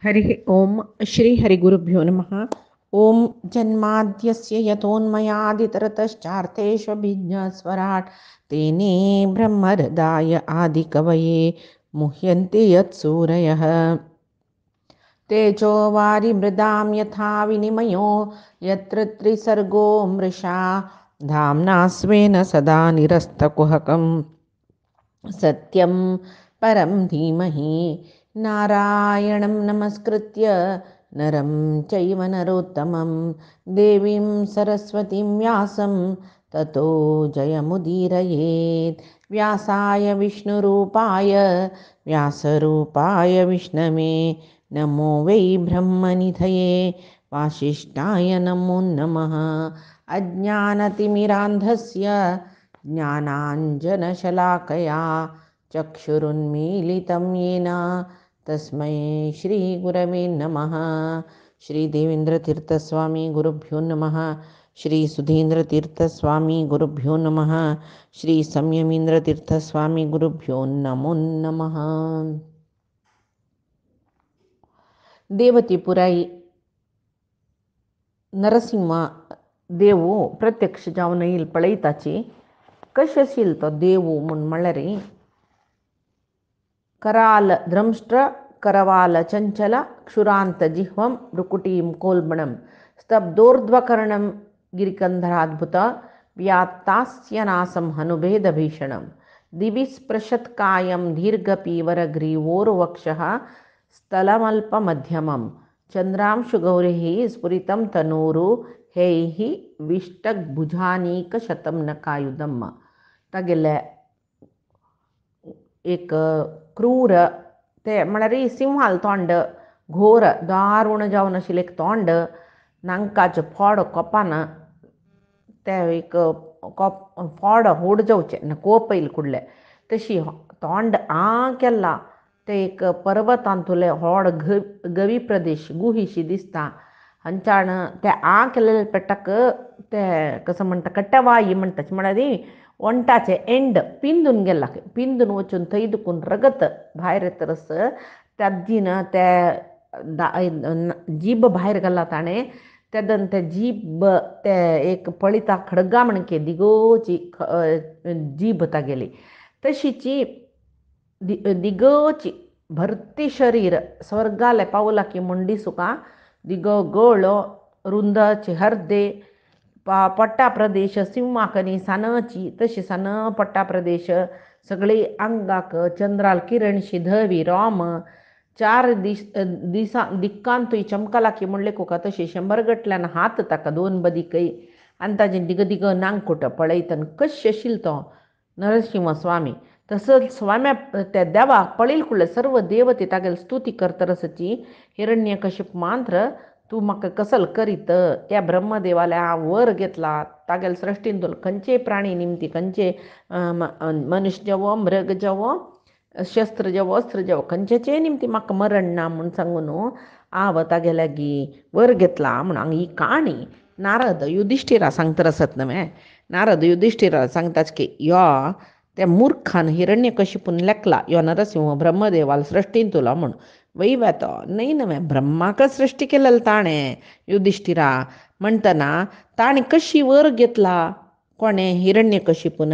हरि ओम श्री हरिगुरुभ्यो नमः। ओम जन्माद्यस्य यतोन्मयादितरतश्चार्थेष्वभिज्ञस्वराट् तेने ब्रह्महृदाय आदिकवये मुह्यन्ते यत्सूरयः। तेजो वारिमृदां यथा विनिमयो यत्र त्रिसर्गो मृषा धाम्ना स्वेन सदा निरस्तकुहकं सत्यं परं धीमहि। नारायणं नमस्कृत्य नरं चैव नरोत्तमं देवीं सरस्वतीं व्यासं ततो जयमुदीरयेत्। व्यासाय विष्णुरूपाय व्यासरूपाय विष्णवे नमो वै ब्रह्मनिधये वासिष्ठाय नमो नमः। अज्ञानतिमिरान्धस्य ज्ञानाञ्जनशलाकया चक्षुरुन्मीलितं येन तस्मै श्रीगुरवे नमः। श्रीदेवेन्द्रतीर्थस्वामी गुरुभ्यो नमः। श्रीसुधीन्द्रतीर्थस्वामी गुरुभ्यो नमः। श्रीसंयमीन्द्रतीर्थस्वामी गुरुभ्यो नमो नमः. देवतीपुराई नरसिंह देवू प्रत्यक्ष जावन येईल पळयताची कशें आशिल्लो तो देवू म्हूण म्हणल्यार कराल द्रंष्ट्र करवाल चंचल क्षुरांत जिह्वं भ्रुकुटीं कोल्बणं स्तब्धोर्ध्वकर्णं गिरिकन्धराद्भुत व्यात्तास्यनासं हनुभेदभीषणं दिवि स्पृशत्कायं दीर्घपीवरग्रीवोर्वक्षः स्थलमल्पमध्यमं चन्द्रांशुगौरिः स्फुरितं तनूरु हैः विष्टभुजानीकशतं नकायुधम्. तागेले एक क्रूर ते म्हळ्यार सिंहाल तोंड घोर दारुण जावन आशिल्लें एक तोंड नांकाचें फोड कोपान ते एक फोड होड जावचें कोपयल कुडले तशी तोंड केला ते एक पर्वतांतुले व्हड गवी प्रदेश गुहीशी दिसता. हांच्यान ते केल्ले पेटाक ते कसं म्हणटा कट्टेवाई म्हणटात म्हळ्यार वंटाचे एंड पिंदून गेला पिंदून वचून थंय दुखून रगत भायर येतरस त्या दिन ते जीब भायर घाला ताणें तेदन ते जीब ते एक पळिता खडगा म्हणके दिगोची जीब तागेली तशीची दिगोची भरती शरीर स्वर्गाले पावला की मुंडी सुका दिगो गोळो रुंदाचे हर्दे पट्टा प्रदेश सिंहाकनी सानची तशी सान पट्टा प्रदेश सगळी अंगाक चंद्राल किरणशी धवी रोम चार दिक्कांतूय चमकला की म्हणले कुका तशी 100 गटल्यान हात ताका दोन बदीकय आनी ताजे दिग दिग नांगकुट पळयतन कशें आशिल्लो तो नरसिंह स्वामी. तसंच स्वाम्या त्या देवाक पळयल कुडले सर्व देवते तागेली स्तुती करतरसची हिरण्यकशिप मांत्र तू म्हाका कसल करीत त्या ब्रह्मदेवाला वर घेतला तागेले सृश्टीन तुला खंयचे प्राणी निमती खंयचे मनुष्य जावो मृग जावो शस्त्र जावो अस्त्र जावो खंयचेचे निमती म्हाका मरण ना म्हूण सांगून हांव तागे लागीं वर घेतला म्हूण हांगा ही काणी नारद युधिष्ठिरा सांगता आसत न्हय. नारद युधिष्ठिरा सांगताच की यो त्या मूर्खान हिरण्यकशिपून लेखला यो नरसिंह ब्रह्मदेवाल सृश्टीन तुला म्हूण वैवा तो न्हय न्हय ब्रह्माक सृश्टी केलेलं ताणें युधिष्ठिरा म्हणटना ताणें कशी वर घेतला कोणें हिरण्यकशिपून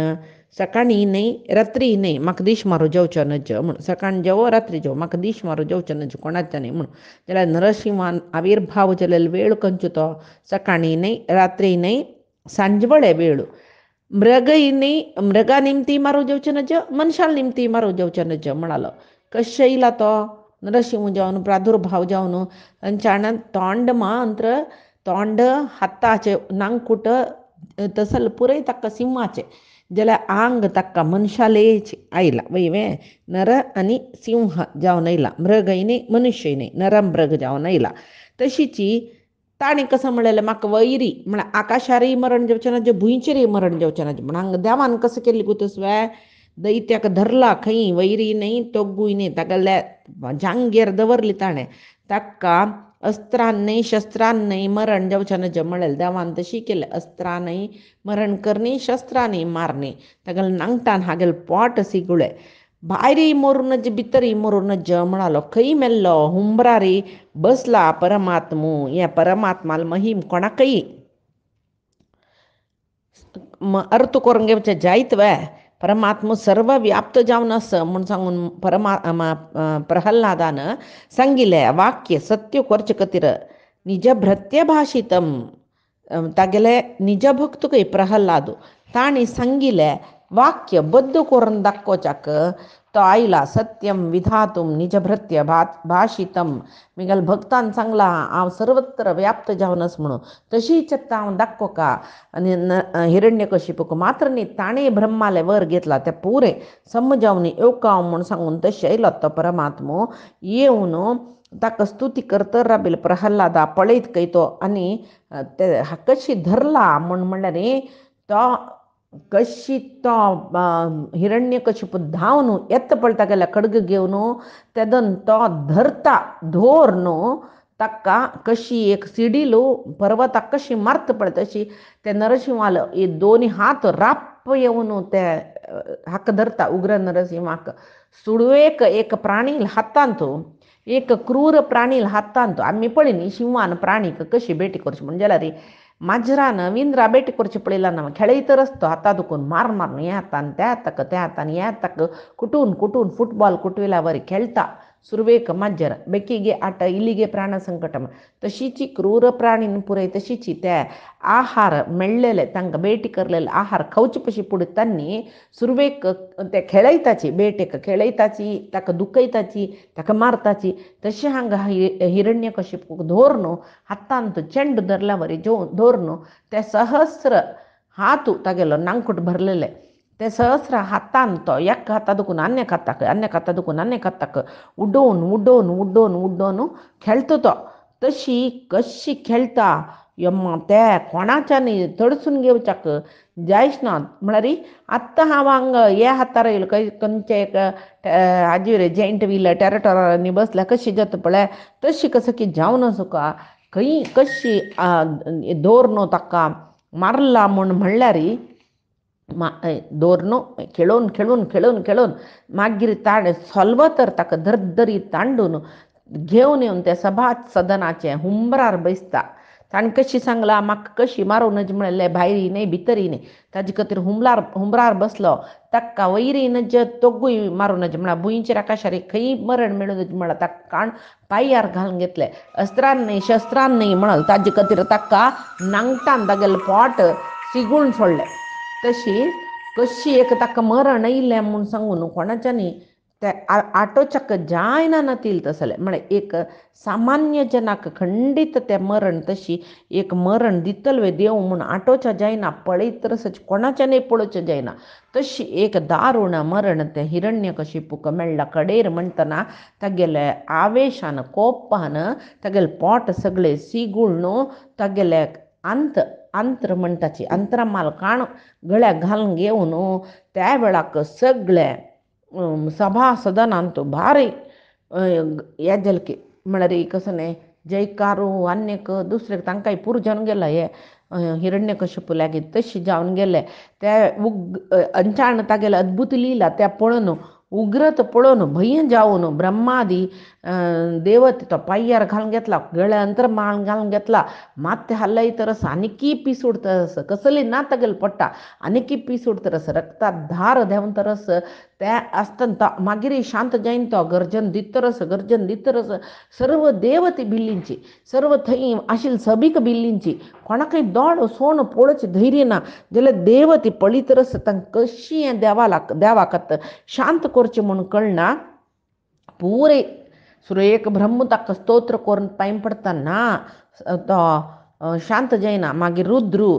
सकाळी न्हय रात्री न्हय म्हाका दीश मारू जेवचो नज म्हूण सकाळ जेवो रात्री जेवो म्हाका दीश मारू जेवचो नज कोणाचे न्हय म्हूण जाल्यार नरसिंहान आविर्भाव जालेलो वेळ खंयचो तो सकाळी न्हय रात्री न्हय सांजवळे वेळ मृगय न्हय मृगा निमती मारू जेवचो नज मनशाल निमती मारू जेवचो नज म्हणालो. कशें येयला तो नरसिंह जावन प्रादुर्भाव जावन तांच्यान तोंड मंत्र तोंड हाताचे नांगकुट तसल पुरय ताका सिंहाचे जाल्यार आंग ताका मनशालेच आयला वयवे नर आनी सिंह जावन आयला मृगय न्हय मनुष्य न्हय नर मृग जावन आयला. तशीची ताणें कसं म्हणलेलें म्हाका वैरी म्हळ्यार आकाशारय मरण जेवचें नज भुंयचेरय मरण जेवचें नज म्हण हांगा देवान कसं केली गुतस्वे दैत्याक धरला खंय वैरी न्हय तोग्गूय न्हय तागेले जांगेर दवरली ताणें ताका अस्त्रान न्हय शस्त्रान न्हय मरण जेवचें नज म्हणलेलें देवान तशी केलें अस्त्रान मरण करनी शस्त्रांनी मारनी तागेले नांगटान हागेले पोट सिगुळे भायरी मोरूनच भितरी मोरूनच म्हणालो खै मेल्लो हुंबरारी बसला परमात्मू या परमात्माला महिम कोणाकही अर्थ करून घेवचे जायत वे परमात्मा सर्व व्याप्त जावन असं म्हणून सांगून प्रल्हादान सांगिले वाक्य सत्य करचे कतिर निज भृत्य भाषितम तागेले निज भक्त काही प्रल्हाद ताणी सांगिले वाक्य बद्ध करून दाखोवच्याक तो आयला सत्यम विधातुम निज भृत्य भाषितम मिगल भक्तान सांगला हांव सर्वत्र व्याप्त जावनस म्हणून तशी चत्ता हांव दाखोवका आणि हिरण्यकशिपूक मात्र न्ही ताणें ब्रह्माले वर घेतला ते पुरे समजावन येवका म्हणून सांगून तशें आयलो तो परमात्मो येवन ताका स्तुती करतर राबिल प्रल्हादा पळयत खंय तो आनी ते कशी धरला म्हणल्यार तो कशी तो हिरण्यकशिपू धांवन येता पळता गेल्या खड्ग घेवन तेदन तो धरता धोर न्हू ताका कशी एक सिडिलो पर्वताक कशी मारता पळय तशी ते नरसिंहाल हे दोनी हात राप्प येवन ते हाका धरता उग्र नरसिंहाक सुडवेक एक प्राणी हातांत एक क्रूर प्राणी हातांत आमी पळय न्ही शिवान प्राणीक कशी बेटी करची म्हणजे जाल्यार माजरान विंद्रा बेटी करची पळयला ना खेळयत रस्तो हाता दुखून मार मारून हे हातान त्या हातान हे हाताक कुटून फुटबॉल कुटविला वरी खेळता सुरवेक माजर बेकीगे आट इलिगे प्राण संकटम तशीची क्रूर प्राणीन पुरय तशीची त्या आहार मेळ्ळेले तांकां बेटी करलेले आहार खावचे पशी पुढे तांणी सुरवेक ते खेळयताची बेटेक खेळयताची ताका दुखयताची ताका मारताची तशी हांगा हिरण्यकशिपूक धोरनो हातांत चेंड धरला वरी धोरनो ते सहस्र हातू तागेलो नांगकुट भरलेले ते सहस्र हातान तो एक हाता दुखून अन्य हाता दुखून अन्य हाताक उड्डोवन खेळतो तो तशी कशी खेळता यम्मा त्या कोणाच्यानी तडसून घेवच्याक जायच ना म्हळ्यार आत्तां हांव हांगा हे हातार येयलो खंयचे एक हाजेर जॉयंट व्हील टेरेटोरांनी बसल्या कशी जाता पळय तशी कसकी जावन नसुका खंय कशी धोरनो ताका मारला म्हणल्यार दोरनो खेळून मागीर सोल्व तर ताका धर्धरी तांडून घेवन येवन त्या सभा सदनाचे हुंबरार बसता ताणें कशी सांगला म्हाका कशी मारूनच म्हणले भायरी न्ही भितरी न्ही ताजे खातीर हुंबरार बसलो ताका वयरीनच तोगूय मारूनच म्हळ्यार भुंयचेर आकाशार खंय मरण मेळूनच म्हळ्यार ताका काण पांयार घालून घेतले अस्त्रान न्ही शस्त्रान न्ही म्हणल ताजे खातीर ताका नांगटान तागेलें पोट सिगून सोडलें तशी कशी एक ताका मरण येयलें म्हूण सांगून कोणाच्यानी ते आटोवच्याक जायना नातील तसलें म्हळ्यार एक सामान्य जनाक खंडीत तें मरण तशी एक मरण दितले देव म्हूण आटोवच्या जायना पळयत रसच कोणाच्यानय पळोवचें जायना तशी एक दारूण मरण तें हिरण्यकशिपूक मेळ्ळा कडेर म्हणटना तागेले आवेशान कोपान तागेलें पोट सगळें सिगूळ तागेले अंत्र म्हणटाची अंतरामाल काण गळ्याक घालून घेवन त्या वेळाक सगळे सभा सदनांत भारी हे जालें की म्हळ्यार कसं न्ही जयकारू आनीक दुसरे तांकांय पुरजन गेला हे हिरण्यकशिपू लागीं तशी जावन गेले ते अंचाण तागेले अद्भुत लिला त्या पळोवन उग्रत पळोवन भंय जावन ब्रह्मादी देवते तो पांयार घालून घेतला गळे अंतरमाळ घालून घेतला मात हल्लयत रस आनीकी पीस उडतरस कसली ना तागेले पडटा आनीकी पीस उडतरस रक्तात धार देंवन तरस ते आसतना मागीर शांत जायन तो गर्जन दितरस सर्व देवती बिल्लींची सर्व थंय आशिल्ली सभीक बिल्लींची कोणाकय दोळ सोन पळोवचे धैर्य ना जाल्यार देवती पळयतरस तांकां कशी हें देवाक शांत करचें म्हूण कळना पुरे सुरयेक ब्रह्म ताका स्तोत्र करून पांय पडटा ना तो शांत जायना मागीर रुद्रू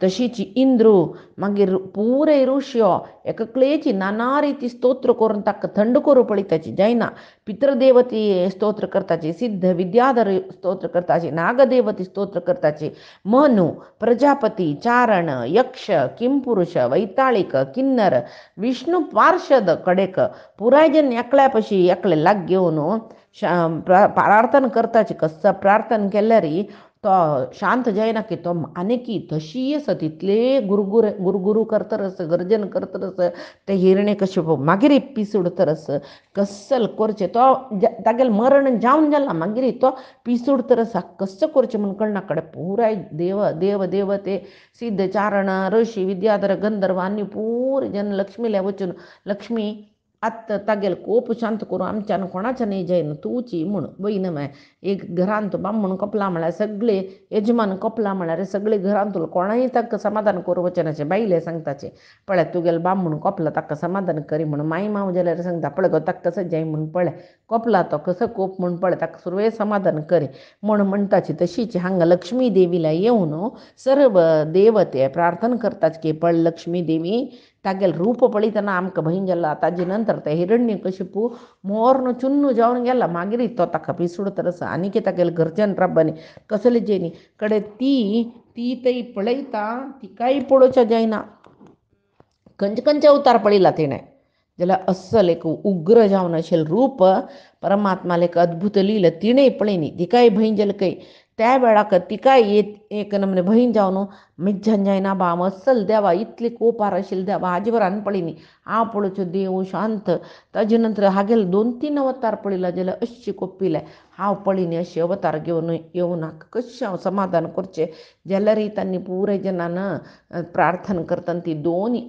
तशीच इंद्रू मागीर पुरे ऋष्यो एककलेची नाना रिती स्तोत्र करून ताका थंड करूं पळयताची जायना पितृदेवती स्तोत्र करताची सिद्ध विद्याधर स्तोत्र करताची नागदेवती स्तोत्र करताची मनु प्रजापती चारण यक्ष किंपुरुष वैताळिक किन्नर विष्णू पार्षद कडेक पुराय जन एकल्या पशी एकले लाग घेवन प्रार्थना करताची कसं प्रार्थना केल्यार तो शांत जायना की तो आनी की तशी आसा तितले गुरगुरू करतरस गर्जन करतरस ते हिरणे कशे मागीर पिसूड तरस कस्सल करचे तो तागेले मरण जावन जाला मागीर तो पिसूड तरस कस्स करचे म्हण कळना कडे पुराय देव ते सिद्ध चारण ऋषी विद्याधर गंधर्व आनी पुरे जन लक्ष्मीले वचून लक्ष्मी आत्ता तागेले कोप शांत करूं आमच्यान कोणाच्या न्ही जायना तूची म्हूण वयन माय एक घरांत बामण कपला म्हळ्यार सगळे यजमान कपला म्हळ्यार सगळे घरांत कोणाय ताका समाधान करूं वचनाचे बायले सांगताचे पळय तुगेले बामण कपला ताका समाधान करी म्हणून माई माव जाल्यार सांगता पळय गो ताका कसो जाय म्हूण पळय कपला तो कसो कोप म्हूण पळय ताका सुरवे समाधान करी म्हूण म्हणटाची तशीच हांगा लक्ष्मी देवीला येवन सर्व देवते प्रार्थना करतात की पळय लक्ष्मी देवी तागेले रूप पळयतना आमकां भंय जाला ताजे नंतर ते हिरण्यकशिपू मोर्न चुन्न जावन गेला मागीर तो ताका पिसूड तरस आनीक तागेले घरच्यान राब्बांनी कसले जेनी कडे ती तई पळयता तिकाय पळोवच्या जायना खंयचे अवतार पळयला तिणें जाल्यार अस्सल एक उग्र जावन आशिल्लें रूप परमात्माले एक अद्भुत लील तिणें पळयनी तिकाय भंय जाली खंय त्या वेळाक तिकाय एक नमने भंय जावन मिज्जन जायना बा हांव अस्सल देवा इतली कोपार आशिल्ले देवा हाजे वरान पळयनी हांव पळोवच्यो देव शांत ताजे नंतर हागेले 2-3 अवतार पळयला जाल्यार अशें कोपिले हांव पळयनी अशें अवतार घेवन येवन कशें हांव समाधान करचें जाल्यार तांणी पुराय जनान प्रार्थना करतना ती 2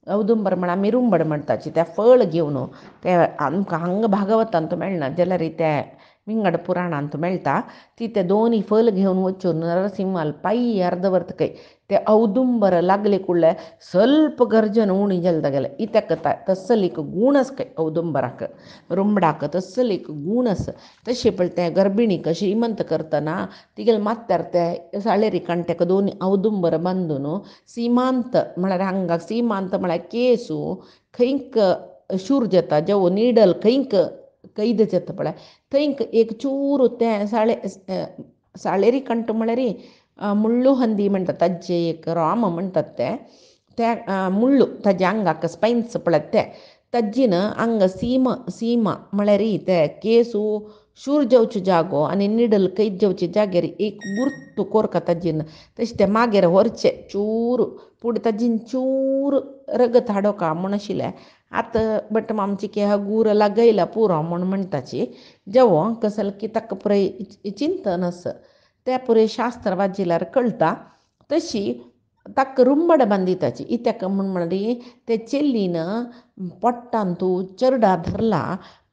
औदुंबर म्हळ्यार मिरुंबड म्हणटाची त्या फळ घेवन ते आमकां हांगा भागवतांत मेळना जाल्यार ते विंगड पुराणांत मेळटा ती ते 2 फळ घेवन वचून नरसिंहाल पायी अर्दवर्त खंय ते औदुंबर लागले कुळ्ळे ಸ್ವಲ್ಪ गर्जन उणी जालें तागेलें इत्याक तस्सल एक गूण आसा खंय औदुंबराक रुंबडाक तस्सल एक गूण आसा तशें पळय तें गर्भिणीक श्रीमंत करतना तिगेले माथ्यार ते साळेरी कांट्याक 2 औदुंबर बांदून सीमांत म्हळ्यार हांगा सीमांत म्हळ्यार केसू खंयक शूर जाता जेवो निडल खंयक कैद जाता पळय थंयक एक चूर तें साळेरी कंठ म्हळ्यार मुळ्ळू हंदी म्हणटात ताजे एक राम म्हणटात ते मुळ्ळू ताजे आंगाक स्पायन्स पळय ते ताजीन हांगा सीमा म्हळ्यार ते केसू शूर जेवचे जागो आनी निडल कैद जेवचे जाग्यार एक गुर्त कोरका ताजीन तशें ते मागीर व्हरचे चूर फुडें ताजीन चूर रगत हाडोका म्हूण आशिल्लें आतां बट आमची की गूर लागयला पुरो म्हूण म्हणटाची जेवो कसल की ताका पुराय चिंतन आसा ते पुराय शास्त्र वाजिल्यार कळटा तशी ताका रुंबड बांदिताची इत्याक म्हळ्यार ते चेल्लीन पोट्टान तूं चरडा धरला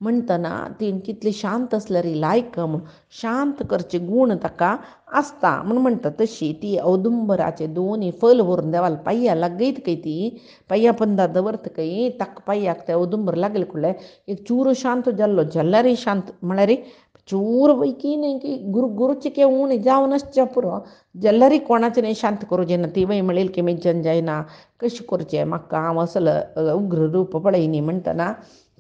म्हणटना ती कितली शांत आसल्यार लायक म्हूण शांत करचे गूण ताका आसता म्हूण म्हणटा तशी ती औदुंबराचे 2 फळ व्हरून देवाला पाय्या लागयत खंय ती पाय्या पंदा दवरता खंय ताका पाय्याक ते औदुंबर लागले कुळ्ळे एक चूर शांत जाल्लो जाल्यार शांत म्हळ्यार चूर वैकी न्ही की गुरुचे के उणी जावन आसचे पुरो जाल्यार कोणाचें न्ही शांत करूं जायना ती वय म्हणलेली की मिज्जन जायना कशें करचें म्हाका हांव असल उग्र रूप पळयनी म्हणटना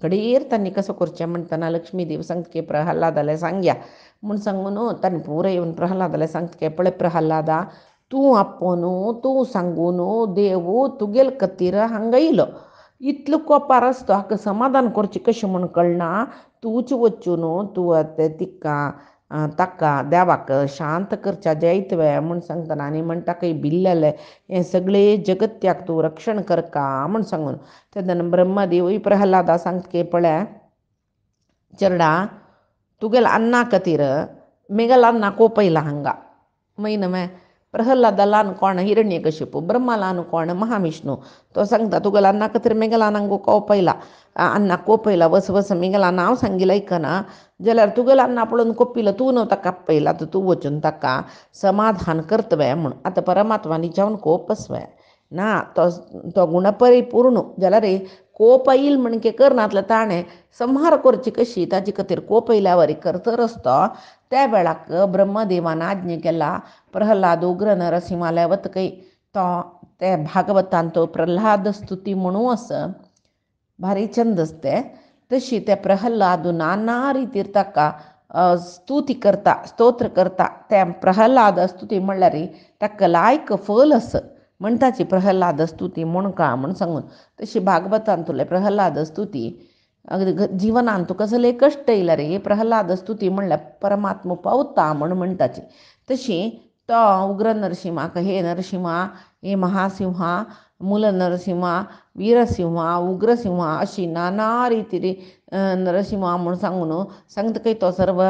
कडेर तांणी कसो करचें म्हणटना लक्ष्मी देव सांगता की प्रल्हादाले सांगया म्हूण सांगून ताणें पुराय येवन प्रल्हादाले सांगता की पळय प्रल्हादा तूं आपोवन तूं सांगून देव तुगेले खातीर हांगा येयलो इतलो कोपार आसता हाका समाधान करचें कशें म्हूण कळना तूंच वचून तूं ताका देवाक शांत करच्या जायतवे म्हूण सांगतना आनी म्हणटा खंय भिल्लेले हें सगळे जगत्याक तूं रक्षण करका म्हूण सांगून तेन्ना ब्रह्मदेव प्रल्हादा सांगता की पळय चरडा तुगेले अन्ना खातीर मेगला अन्ना कोपयला हांगा मैन माय प्रल्हादा ल्हान कोण हिरण्यकशिपू ब्रह्मा ल्हान कोण महाविष्णू तो सांगता तुगेले अन्ना खातीर मेगला नांगो कोपयला अन्ना कोपयला वस मेगला नांव सांगिला आयकना जाल्यार तुगेले अन्ना पळोवन कोपिला तूं न्हू ताका आपयला तूं वचून ताका समाधान करतवे म्हूण आतां परमात्मानी जावन कोपसवे ना तो गुणपरिपूर्ण जाल्यार कोप येईल म्हण की करनातले ताणें संहार करची कशी ताजे खातीर कोपयल्या करतर आसतो त्या वेळाक ब्रह्मदेवान आज्ञा केला प्रल्हाद उग्र नरसिंहाले वतकय तो ते भागवतांत तो प्रल्हाद स्तुती म्हणू आसा भारी छंद आसते तशी ते प्रल्हाद नाना रितीर ताका स्तुती करता स्तोत्र करता ते प्रल्हाद स्तुती म्हणल्यार ताका लायक फल आसा म्हणटाची प्रल्हाद स्तुती म्हूण का म्हूण सांगून तशी भागवतांत तुले प्रल्हाद स्तुती जिवनान तुका कसले कश्ट येयला रे. प्रल्हाद स्तुती म्हणल्यार परमात्मा पावता म्हणटाची. तशी तो उग्र नरसिंहाक हे नरसिंहा, हे महासिंहा, मूल नरसिंहा, वीरसिंहा, उग्रसिंहा अशी नाना रितीरी नरसिंहा म्हणून सांगता काही तो सर्व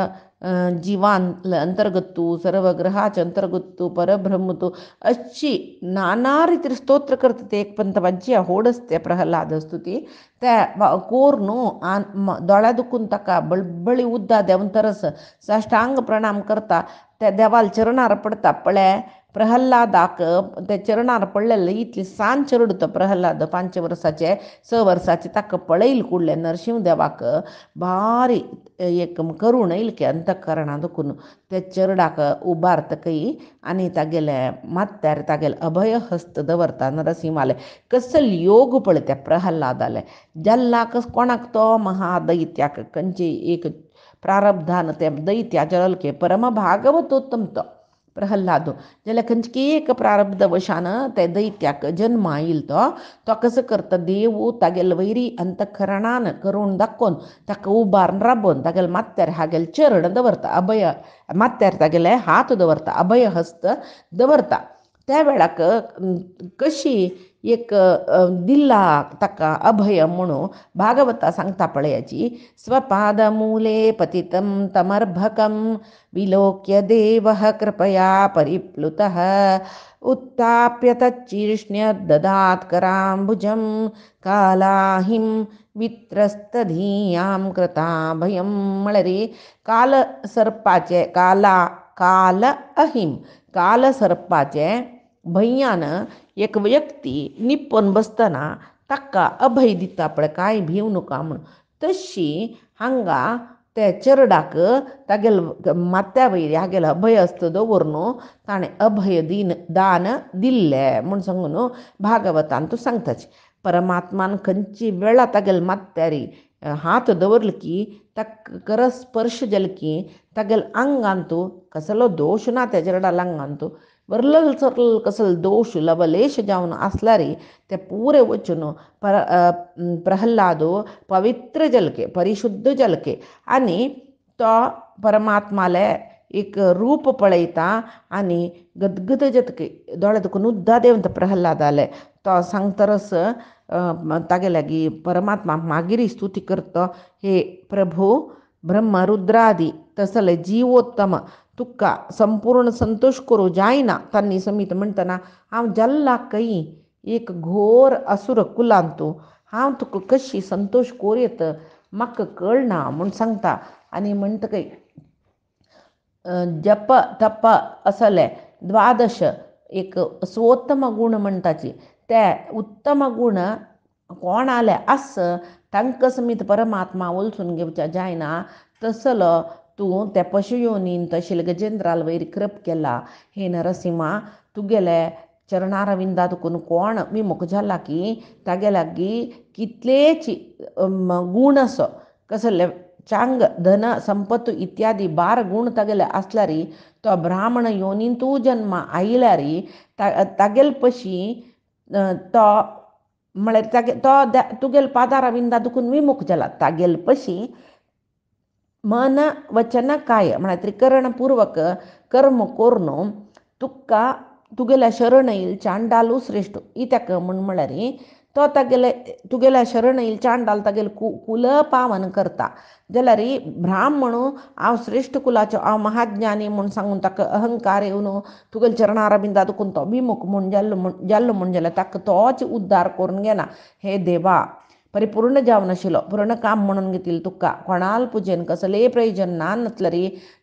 जीवान अंतर्गत तू, सर्व ग्रहाच्या अंतर्गत तू, परब्रह्म तू अशी नाना रितीर स्तोत्र करता. ते एक पंतबाजी होड असते प्रल्हाद स्तुती. त्या कोर न्हू दोळ्या दुखून ताका बळबळी उद्दा देवन तरस साष्टांग प्रणाम करता. त्या देवाल चरणार पडता. पळय प्रल्हादाक त्या चरणार पडलेले इतली सान चरडतो प्रल्हाद 5 वर्साचे 6 वर्साचे. ताका पळयल कुडले नरसिंह देवाक भारी एक करूण येईल की अंतकरणा दुखून त्या चरडाक उबारतकय आनी तागेले मात्यार तागेले अभय हस्त दवरता नरसिंहाले. कसल योग पळय त्या प्रल्हादाले. जल्लाक कोणाक तो महादैत्याक खंयची एक प्रारब्धान त्या दैत्याच्या अल्के परम भागवतोत्तम तो प्रल्हाद जाल्यार खंयची एक प्रारब्ध वशान त्या दैत्याक जन्मा येईल. तो कसं करता देव तागेले वैरी अंतकरणान करून दाखोवन ताका उबारून राबोवन तागेले मात्यार हागेले चरण दवरता. अभय मात्यार तागेले हात दवरता, अभय हस्त दवरता. त्या वेळाक कशी एक दिल्ला ताका अभय म्हणून भागवता सांगता पळयाची. स्वपादमूले पतितं तमर्भकं विलोक्य देवः कृपया परिप्लुतः उत्थाप्य तच्चीर्ष्ण्य ददात् कराम्बुजं कालाहिं वित्रस्तधीयां कृताभयं. म्हळ्यार काल सर्पाचे काल अहिम काल सर्पाचे भय्यान एक व्यक्ती निप्पन बसतना ताका अभय दिता पळय, कांय भिव नका म्हणून. तशी हांगा त्या चरडाक तागेले मात्या वयरी हागेले अभय हस्त दवरून ताणें अभय दान दिल्लें म्हूण सांगून भागवतान तूं सांगताची. परमात्मान खंयची वेळा तागेले मात्यारी हात दवरले की ताका करस्पर्श जाले की तागेले आंगांतू कसलो दोश ना त्या चरडाला आंगांतू. वर्लल चरल कसल दोष लवलेश जावन आसल्यार ते पुरे वचून प्रल्हादो पवित्र जलके, परिशुद्ध जलके. आनी तो परमात्माले एक रूप पळयता आनी गदगद जतके दोळे दुखून उद्दा देवन प्रल्हादाले तो सांगतरस तागे लागी परमात्मा मागिरी स्तुती करता. हे प्रभू ब्रह्म रुद्रादी तसले जीवोत्तम तुका संपूर्ण संतोष करू जायना तांणी समीत म्हणटना हांव जल्ला कई एक घोर असुर कुलांतू हांव तुका कशी संतोष कोरयत म्हाका कळना म्हूण सांगता. आनी म्हणटकय जप तप असले 12 एक स्वोत्तम गुण म्हणटाची. ते उत्तम गुण कोणाले आस तांकां समीत परमात्मा वलसून घेवच्या जायना. तसलो तूं त्या पशुयोनीन तशिले गजेंद्राल वयर कृप केला. हे नरसिंहा तुगेले चरणारविंदा दुखून कोण विमुख जाला की तागे लागी कितलेच गुण असो कसले चांग धन संपत्त इत्यादी 12 गुण तागेले आसल्यार तो ब्राह्मण योनीन तूं जन्मा आयल्यार तागेले पशी तो म्हळ्यार तो तुगेले पादारविंदा दुखून विमुख जाला. तागेले पशी मन वचन काय म्हळ्यार त्रिकरणपूर्वक कर्म करून तुका तुगेल्या शरण येईल चांडालू श्रेष्ठ इत्याक म्हळ्यार तो तागेले तुगेल्या शरण येईल चांडाल तागेले कुल पावन करता. जाल्यार ब्राह्मण हांव श्रेष्ठ कुलाचो हांव महाज्ञानी म्हूण सांगून ताका अहंकार येवन तुगेले चरणारबिंदा दुखून तो विमुख म्हूण जाल्लो म्हूण जाल्यार ताका तोच उद्धार करून घेना. हे देवा परिपूर्ण जावन आशिल्लो पूर्ण काम म्हणून घेतील तुका कोणाल पुजेन कसले प्रयोजन ना नसल्यार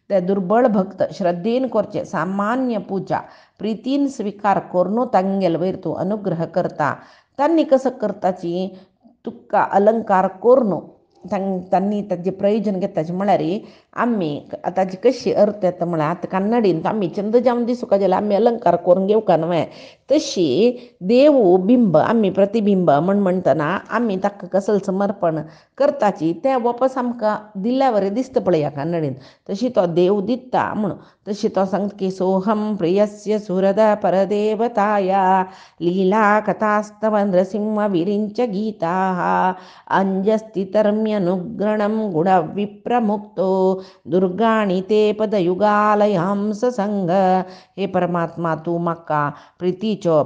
ते दुर्बळ भक्त श्रद्धेन करचे सामान्य पूजा प्रितीन स्वीकार करून तांगेले वयर तूं अनुग्रह करता. तांणी कसं करताची तुका अलंकार करून तांणी ताजे प्रयोजन घेताचे म्हळ्यार आमी ताजी कशी अर्थ येता म्हळ्यार आतां कन्नडीन आमी चंद जावन दिसूं जाल्यार आमी अलंकार करून घेवका न्हय. तशी देव बिंब आम्ही प्रतिबिंब म्हणटना आम्ही ताका कसल समर्पण करताची त्या वापस आमकां दिल्ल्यावर दिसता पळय ह्या कन्नडीन तशी तो देव दिता म्हणून तशी तो सांगता की सोहम प्रियस्य सुहृद परदेवताया लीला कथास्तव नृसिंह विरिंच गीता अंजस्तितर्म्यनुग्रणं गुणविप्रमुक्तो दुर्गाणि ते पदयुगालयांस संग. हे परमात्मा तू म्हाका प्रितीचो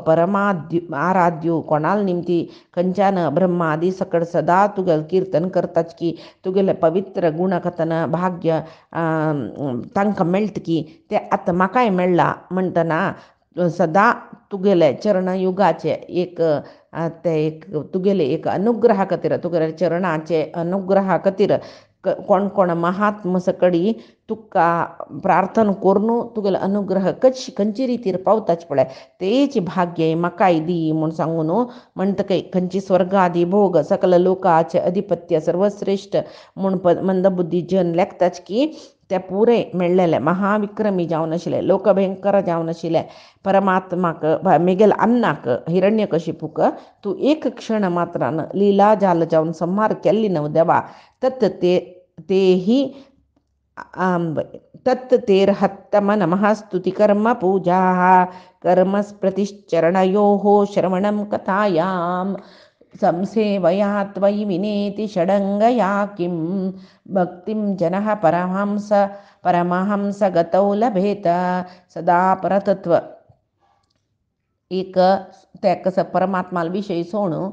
आराध्यो कोणाल निमती खंयच्यान ब्रह्मादी सकड सदा तुगेल कीर्तन करताच की तुगेले पवित्र गुणकथन भाग्य तांकां मेळटा की ते आतां म्हाकाय मेळ्ळा म्हणटना सदा तुगेले चरणयुगाचे एक ते एक तुगेले एक अनुग्रहा खातीर तुगेले चरणाचे अनुग्रहा खातीर कोण कोण महात्म सकडी तुका प्रार्थना करून तुगेलो अनुग्रह खंयची रितीर पावताच पळय तेची भाग्य म्हाकाय दी म्हूण सांगून म्हणटकय खंयची स्वर्गादी भोग सकल लोकाचे अधिपत्य सर्वश्रेष्ठ म्हूण मंदबुद्धी जन लेखताच की ते पुरे मेळ्ळेले महाविक्रमी जावन आशिल्ले लोकभयंकर जावन आशिल्ले परमात्माक मेगेल अन्नाक हिरण्यकशिपूक तूं एक क्षण मात्रान लीला जाल जावन संहार केल्ली न्हू देवा तेही तत्तेर्हत्तम नमः स्तुति कर्म पूजा कर्म प्रतिश्चरणयोः श्रवणं कथायां संसेवया त्वयि विनेति षडङ्गया किं भक्तिं जनः परमहंस गतौ लभेत. सदा परतत्व एक त्या कसं परमात्माला विषयी सोडून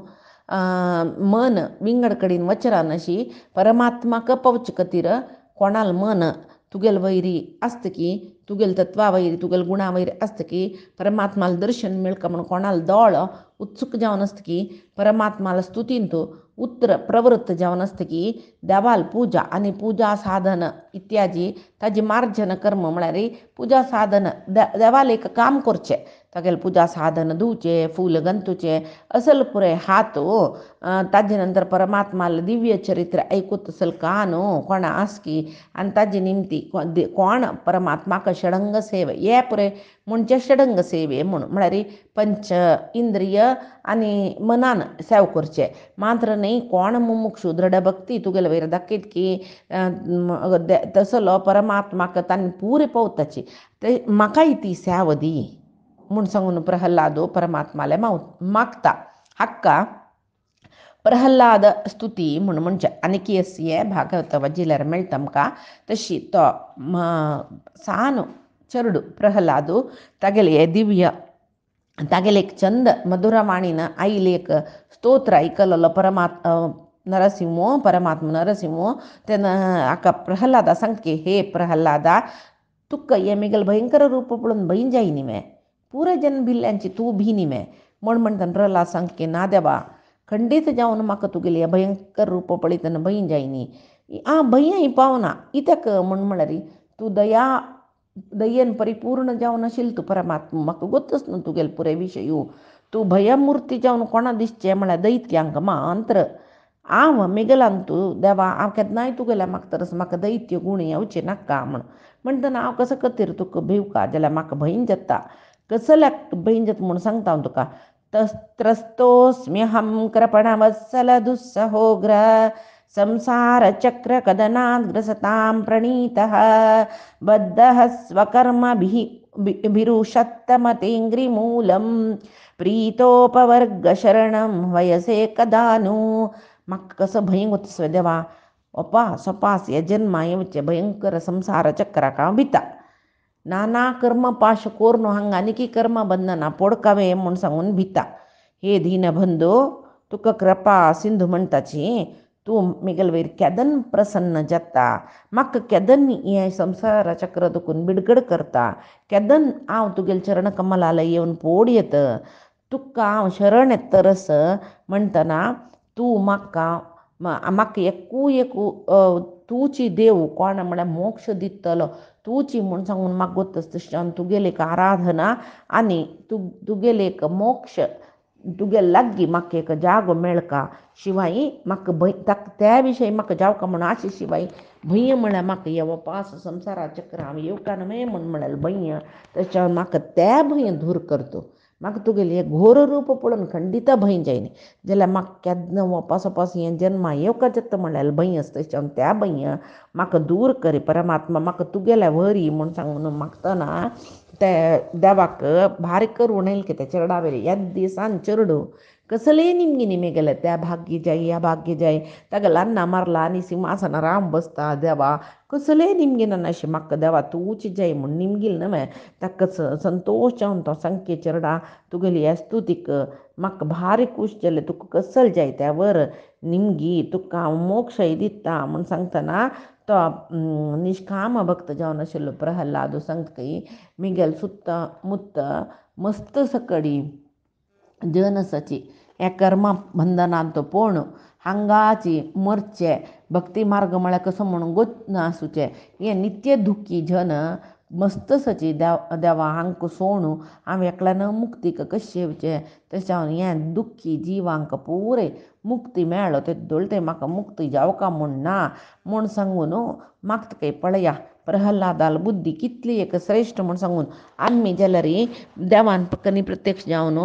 मन विंगड कडेन वचरान अशी परमात्माक पावचे खातीर कोणाल मन तुगेल वैरी आसता की तुगेल तत्वा वैरी तुगेल गुणा वैरी आसता की परमात्माला दर्शन मेळका म्हणून कोणाल दोळ उत्सुक जावन आसता की परमात्माला स्तुतीन तूं उत्तर प्रवृत्त जावन आसता की देवाल पूजा आनी पूजा साधन इत्यादी ताजी मार्जन कर्म म्हळ्यार पूजा साधन देवाल एक काम करचें तागेले पूजा साधन धुवचे फूल गंतुचे असल पुरे हात ताजे नंतर परमात्माला दिव्य चरित्र ऐकूत असल कान कोणा आसकी आनी ताजे निमती कोण परमात्माक षडंग सेवे हे पुरे म्हणजे षडंग सेवे म्हणून म्हळ्यार पंच इंद्रिय आनी मनान सेव करचे मात्र न्ही कोण मुमुक्षू दृढ भक्ती तुगेले वयर दाखयत की तसलो परमात्माक तांणी पुरे पावताची ते म्हाकाय ती सेव दी म्हूण सांगून प्रहल्लादो परमात्माले मागता हक्का प्रहल्लाद स्तुती म्हणून म्हणजे आनीकी अशी भागवत वाजिल्यार मेळटा आमकां तशी तो सान चरडू प्रहल्लादू तागेले हे दिव्य तागेले एक चंद मधुरवाणीन आईल एक स्तोत्र ऐकलेलो परमात्मा नरसिंह तेन्ना हाका प्रहल्लादा सांगता की हे प्रहल्लादा तुका हे मेगल भयंकर रूप पळोवन भंय जाय न्ही मे पुरे जन भिल्ल्यांची तूं भी न्ही मे म्हणटा प्रहल्लाद सांगता की ना देवा खंडीत जावन म्हाका तुगेले हे भयंकर रूप पळयतना भंय जाय न्ही भंय पावना कित्याक म्हळ्यार तूं दयेन परिपूर्ण जावन आशिल्लो तूं परमात्मा म्हाका गोतच न्हू तुगेले पुरे विशय तूं भयमुर्ती जावन कोणा दिसचें म्हळ्यार दैत्यांक मंत्र हांव मेगलांक तूं देवा हांव केन्नाय तुगेल्या मागतरस म्हाका दैत्य गुण येवचे नाका म्हणटना हांव कसो खातीर तुका भिवका जाल्यार म्हाका भंय जाता कसल्याक भंय जाता म्हूण सांगता हांव तुका त्रस्तोस्म्यहं कृपणवत्सल दुस्सहोग्र संसार चक्र कदनात् ग्रसतां प्रणीतः बद्धः स्वकर्मभिरुषत्तमतेङ्घ्रिमूलं प्रीतोपवर्ग शरणं वयसे कदानु म्हाका कसो भंय वता देवा सोपास हे जन्मा येवचे भयंकर संसार चक्राक हांव भिता नाना कर्म पाश कोरून हांगा आनीकी कर्म बंधना पडकावे म्हूण सांगून भिता हे दीनबंधो तुका कृपा सिंधू म्हणटाची तूं मेगल वयर केदन प्रसन्न जाता म्हाका केदन हें संसार चक्र दुखून बिडगड करता केदन हांव तुगेले चरण कमलालय येवन पोडयत तुका हांव शरण येतरस म्हणटना तूं म्हाका एकू तूची देव कोण म्हळ्यार मोक्ष दितलो तूची म्हूण सांगून म्हाका गोतस तशें तुगेले एक आराधना आनी तुगेले एक मोक्ष तुगेले लागीं म्हाका एक जागो मेळका शिवाय म्हाका भंय त्या विशयी म्हाका जावका म्हूण आशे शिवाय भंय म्हळ्यार म्हाका हे वपास संवसारा चक्र हांव येवका न्हय म्हूण म्हळ्यार भंय तशें म्हाका त्या भंय दूर करतो म्हाका तुगेली हें घोर रूप पळोवन खंडित भंय जायनी जाल्यार म्हाका केन्ना वपास वपास हें जन्मा येवका जेता म्हणल्यार भंय आसता तशें त्या भंय म्हाका दूर करी परमात्मा म्हाका तुगेल्या व्हरी म्हूण सांगून मागतना ते देवाक भारी करून येयले ते चेरडावेली येद दिसान चेरडू कसले निमगे निमे गेले त्या भाग्य जाय ह्या भाग्य जाय ताका लन्ना मारला आनी सिंहासना राम बसता देवा कसले निमगे अशें म्हाका देवा तूच जाय म्हूण निमगेल न्हय ताका संतोश जावन तो सांगके चेरडा तुगेली हे स्तुतीक म्हाका भारी खूश जालें तुका कसल जाय त्या वर निमगी तुका हांव मोक्षय दिता म्हूण सांगतना तो निश्काम भक्त जावन आशिल्लो प्रहल्लाद सांगतकी मिगेल सुत्त मुत्त मस्त सकडी जनसाची हे कर्मा बंधनांत पोण हांगाची मरचे भक्ती मार्ग म्हळ्यार कसो म्हणून गोत आसूचे हे नित्य दुख्खी जन मस्त सची देवा हांक सोणू हांव एकल्यान मुक्तीक कशें येवचें तशें हांव हें दुख्खी जिवांक पुरे मुक्ती मेळ्ळो ते दोळटे म्हाका मुक्ती जावका म्हूण ना म्हूण सांगून मागता पळया प्रहल्लादाल बुद्धी कितली एक श्रेश्ठ म्हूण सांगून आमी जाल्यार देवान कनी प्रत्यक्ष जावन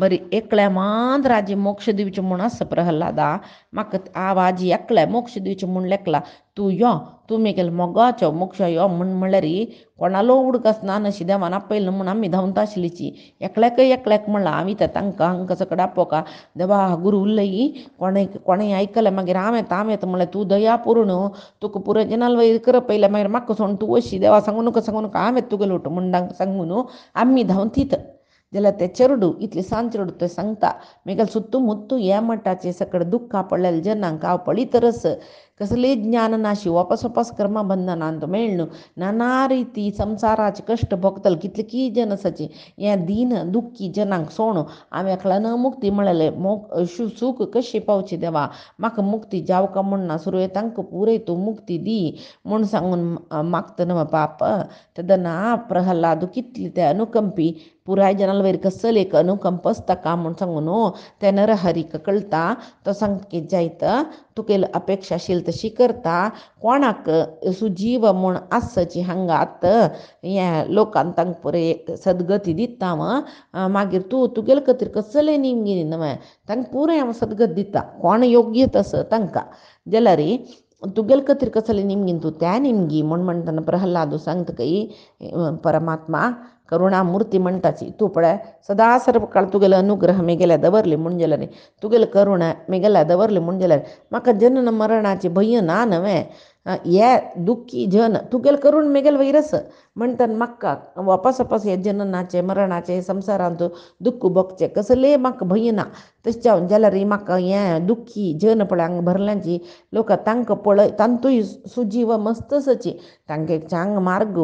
बरी एकल्या मात राजी मोक्ष दिवचें म्हूण आसा प्रहल्लादा म्हाका आवाजी एकल्या मोक्ष दिवचें म्हूण लेखला तूं यो तूं मेगेल मोगाचो मोक्ष यो म्हणल्यार कोणालो उडक ना अशी देवान आपयलें म्हूण आमी धांवता आसलीची एकल्याक म्हणलां आमी तांकां हांकां सकड आपोवका देवा गुरू उरलय कोणें आयकलें मागीर हांव येता म्हणल्यार तूं दया पूर्ण तुका पुरो जनाल वयर करप पयलें मागीर म्हाका सोडून तूं अशी देवा सांगू नाका हांव येता तुगेलो म्हणून सांगून आमी धांवतीत जाल्यार ते चेरडू इतले सांज चेरडू ते सांगता मेगेल सुत्तू मुत्तू हे मठाचे सकड दुख्खा पडलेल्या जनांक हांव पळीतरस कसले ज्ञान नाशी वापस कर्मा बंधनांत मेळ्ळ नाना रिती संसाराचे कश्ट भोगतल कितली जन आसाची हें दीन दुख्खी जनांक सोण हांव एकल्यान मुक्ती म्हळेलें सूख कशी पावची देवा म्हाका मुक्ती जावका म्हणना सुरवें तांकां पुरय तूं मुक्ती दी म्हूण सांगून मागतना पाप तेदना प्रहल्लाद कितली ते अनुकंपी पुराय जनाल वयर कसल एक अनुकंप आसता का म्हूण सांगून ते नरहरीक कळटा तो सांगता जायत तुगेल अपेक्षा आशिल्ली तशी करता कोणाक सुजीव म्हूण आसची हांगात हें लोकांत तांकां पुरे सद्गती दिता मागीर तूं तुगेले खातीर कसले निमगी न्हय तांकां पुरे हांव सद्गत दिता कोण योग्य तसो तांकां जाल्यार तुगेले खातीर कसले निमगीन तूं त्या निमगी म्हूण म्हणटना प्रहल्लाद सांगता परमात्मा करुणामुर्ती म्हणटाची तूं पळय सदा सर्व काळ तुगेलो अनुग्रह मेगेल्या दवरली म्हूण जाल्यार तुगेले करुणा मेगेल्या दवरली म्हूण जाल्यार म्हाका जनन मरणाची भंय ना न्हय हे दुख्खी जन तुगेले करून मेगेल वैरस म्हणटना म्हाका वापस हे जननाचे मरणाचे संवसारांत दुख्ख भोगचें कसले म्हाका भंय ना तशें जाल्यार म्हाका हें दुख्खी जन पळय हांगा भरल्यांची लोक तांकां पळय तांतूय सुजीव मस्त सची तांकां एक चांग मार्ग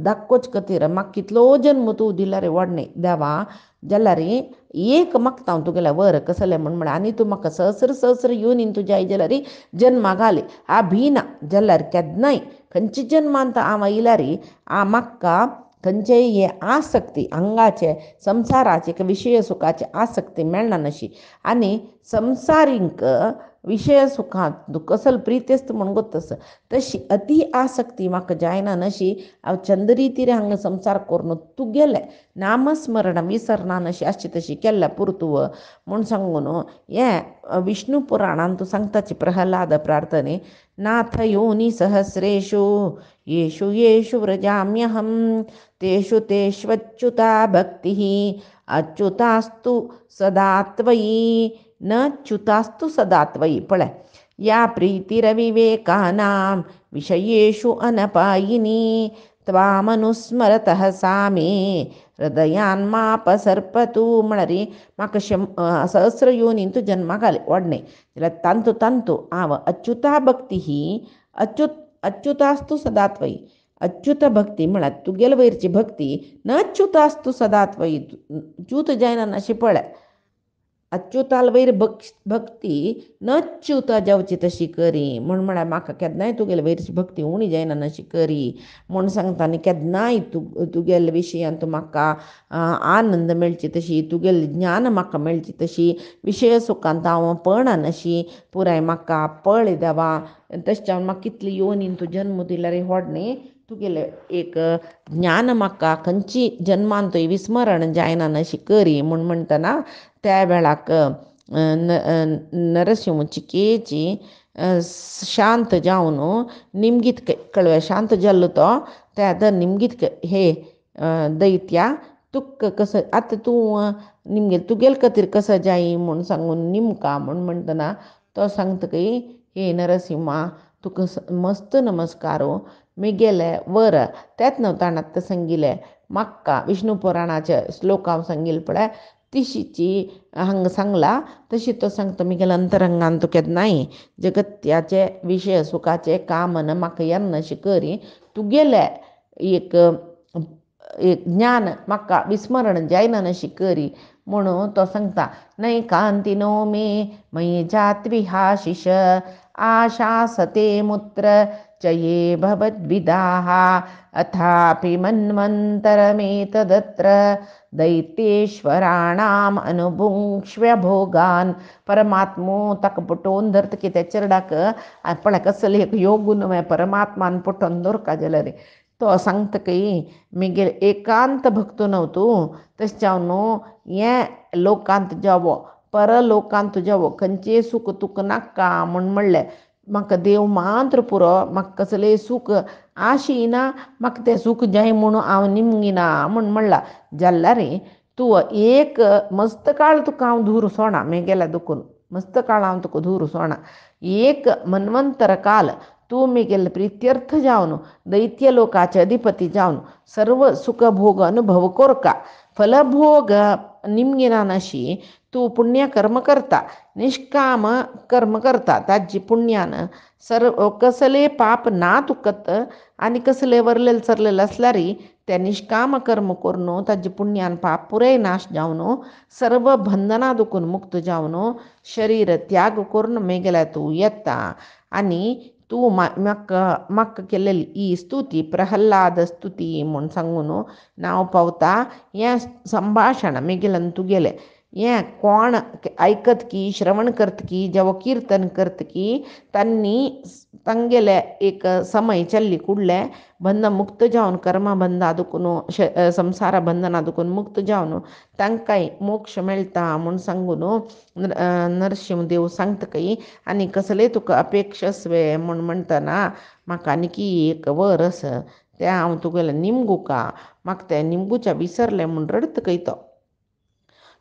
दाखोवचे खातीर म्हाका कितलो जन्म तूं दिला रे व्हडणे देवा जाल्यार एक मागता हांव तुगेल्या वर कसलें म्हण आनी तूं म्हाका सहस्र येवन तुज्या आई जाल्यार जन्मा घाली भिना जाल्यार केन्नाय खंयच्या जन्मांत हांव आयल्यार म्हाका खंयचेय हे आसक्ती हांगाचे संवसाराचे विशय सुखाची आसक्ती मेळना नशी आनी संवसारीक विशय सुखांत कसल प्रीती आसता म्हूण गोतस तशी अति आसक्ती म्हाका जायना नशी हांव चंद्रितीर हांगा संवसार करून तुगेलें नामस्मरण विसरना नशी आसची तशी केल्ल्या पुरतुव म्हूण सांगून हें विष्णू पुराणांत तूं सांगताची प्रहलाद प्रार्थने नाथ योनी सहस्रेषु येषु येषु व्रजाम्यहं तेषु तेष्वच्युता भक्तिः अच्युतास्तु सदा त्वयि न च्युतास्तु सदा त्वयि पळय या प्रीतिरविवेकानां विषयेषु अनपायिनी त्वामनुस्मरतः सा मे हृदयान्मापसर्पतु म्हळ्यार म्हाका सहस्र योनींत जन्मा घाली व्हडणे जाल्यार तांतू हांव अच्युता भक्ती ही अच्युतास्तु सदा त्वयि अच्युत भक्ती म्हळ्यार तुगेले वयरची भक्ती न अच्युतास्तु सदा त्वयि च्यूत जायना अशी पळय अच्युताल वयर भक्ती न च्युत जावची तशी करी म्हळ्यार म्हाका केन्नाय तुगेले वयरची भक्ती उणी जायना अशी करी म्हूण सांगता आनी केन्नाय तुगेले विशयांत म्हाका आनंद मेळची तशी तुगेले ज्ञान म्हाका मेळची तशी विशय सुखांत हांव पळना नशी पुराय म्हाका पळय देवा तशें म्हाका कितली येवनीन तूं जन्म दिल्यार व्हडणे तुगेले एक ज्ञान म्हाका खंयची जन्मान तुवें विस्मरण जायना नशी करी म्हूण म्हणटना त्या वेळाक नरसिंह चिकेची शांत जावन निमगीत कळवे शांत जाल्लो तो त्या निमगीत हे दैत्या तुक कसं आतां तूं निमगे तुगेल खातीर कसं जायी म्हूण सांगून निमका म्हूण म्हणटना तो सांगता की हे नरसिंहा तुका मस्त नमस्कारो मेगेले वर त्यात नवताणात सांगिले म्हाका विष्णू पुराणाच्या श्लोकां सांगिल पळय तिशीची हांगा सांगला तशी तो सांगता म्हगेल्या अंतरंगान तूं केन्नाय जगत्याचे विशय सुखाचे कामन म्हाका येन्नाशी करी तुगेले एक ज्ञान म्हाका विस्मरण जायना नशी करी म्हणून तो सांगता नैकांतिनो मे मयि जात्विहाशिष आशासते मुत्र चये भवद्विदाः अथापि मन्वन्तरमेतदत्र दैत्येश्वराणाम अनुभुंक्ष्व्य भोगान परमात्मो ताका पटोवन धरता की त्या चेरडाक पळय कसले एक योगून परमात्मान पटोवन दवरका जाल्यार तो सांगता की म्हगे एकांत भक्तो न्हू तूं तशें जावन न्हू हें लोकांत जावो परलोकांत जावो खंयचें सूख तुका नाका म्हूण म्हणलें म्हाका देव मात्र पुरो म्हाका कसलें सूख आशिना म्हाका तें सूख जाय म्हणून हांव निमगिना म्हूण म्हणलां जाल्यार तूं एक मस्त काळ तुका हांव धूर सोडा मेगेल्या दुखून मस्त काळ हांव तुका धूर सोडा एक मन्वंतर काल तूं मेगेले प्रित्यर्थ जावन दैत्य लोकाचे अधिपती जावन सर्व सुखभोग अनुभव कोरका फलभोग निमगिना नशी तूं पुण्य कर्म करता निष्काम कर्म करता ताजी पुण्यान सर्व कसले पाप ना तुकत आनी कसले वरलेले चरलेले असल्यार ते निष्काम कर्म करून ताजी पुण्यान पाप पुराय नाश जावन सर्व बंधना दुखून मुक्त जावन शरीर त्याग करून मेगेल्या तूं येता आनी तूं म्हाका केलेली ही स्तुती प्रहल्लाद स्तुती म्हूण सांगून नांव पावता हें संभाशण मेगेल्यान तुगेलें हें कोण ऐकत की श्रवण करत की जेवो कीर्तन करत की तांगेले एक समय चल्ली कुडले बंध मुक्त जावन कर्म बंधा दुखून संसार बंधना दुखून मुक्त जावन तांकांय मोक्ष मेळटा म्हूण सांगून नरसिंह देव सांगता की आनी कसले तुका अपेक्षस्वे म्हूण म्हणटना म्हाका आनीकी एक वर आस तें हांव तुगेलें निमगुका म्हाका तें निमगुच्या विसरलें म्हूण रडता खंय तो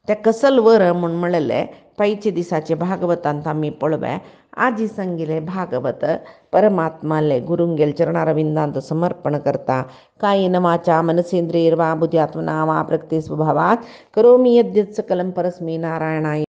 ते कसल वर म्हूण म्हणलें पैचे दिसाचे भागवतांत आमी पळोवया आजी सांगिले भागवत परमात्माले गुरुंगेल चरणारविंदांत समर्पण करता कायेन वाचा मनसेंद्रियैर्वा बुद्ध्यात्मना वा प्रकृती स्वभावात करोमि यद्यत् सकलं परस्मै नारायणाय